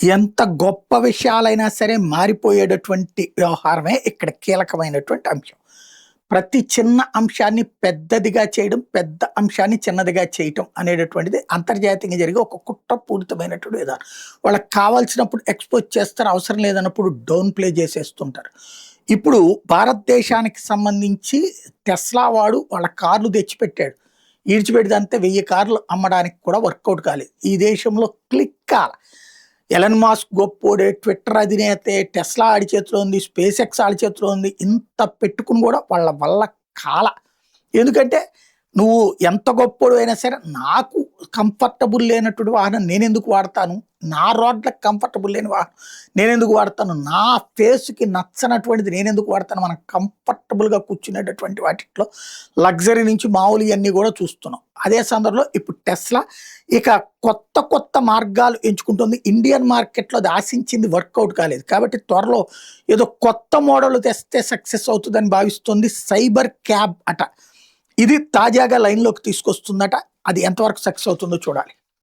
ఎంత గొప్ప విషయాలైనా సరే మారిపోయేటటువంటి వ్యవహారమే ఇక్కడ కీలకమైనటువంటి అంశం. ప్రతి చిన్న అంశాన్ని పెద్దదిగా చేయడం, పెద్ద అంశాన్ని చిన్నదిగా చేయటం అనేటటువంటిది అంతర్జాతీయంగా జరిగే ఒక కుట్రపూరితమైనటువంటి విధానం. వాళ్ళకి కావాల్సినప్పుడు ఎక్స్‌పోజ్ చేస్తారు, అవసరం లేదన్నప్పుడు డౌన్ ప్లే చేసేస్తుంటారు. ఇప్పుడు భారతదేశానికి సంబంధించి టెస్లా వాడు వాళ్ళ కార్లు తెచ్చిపెట్టాడు. ఈడ్చిపెడితే 1000 కార్లు అమ్మడానికి కూడా వర్కౌట్ కాలేదు. ఈ దేశంలో క్లిక్ కాల. ఎలన్ మాస్క్ గొప్పోడే, ట్విట్టర్ అధినేతే, టెస్లా ఆడి చేతిలో ఉంది, స్పేస్ ఎక్స్ ఆడి చేతిలో ఉంది. ఇంత పెట్టుకుని కూడా వాళ్ళ వల్ల కాల. ఎందుకంటే నువ్వు ఎంత గొప్పోడివైనా సరే నాకు కంఫర్టబుల్ లేనటువంటి వాహనం నేనెందుకు వాడతాను? నా రోడ్లకు కంఫర్టబుల్ లేని వాహనం నేనెందుకు వాడతాను? నా ఫేస్‌కి నచ్చనటువంటిది నేనెందుకు వాడతాను? మనం కంఫర్టబుల్‌గా కూర్చునేటటువంటి వాటిట్లో లగ్జరీ నుంచి మామూలుయన్నీ కూడా చూస్తున్నాం. అదే సందర్భంలో ఇప్పుడు టెస్లా ఇక కొత్త మార్గాలు ఎంచుకుంటుంది. ఇండియన్ మార్కెట్‌లో అది ఆశించింది వర్కౌట్ కాలేదు. కాబట్టి త్వరలో ఏదో కొత్త మోడల్ తెస్తే సక్సెస్ అవుతుందని భావిస్తుంది. సైబర్ క్యాబ్ అట. ఇది తాజాగా లైన్‌లోకి తీసుకొస్తుందట. అది ఎంతవరకు సక్సెస్ అవుతుందో చూడాలి.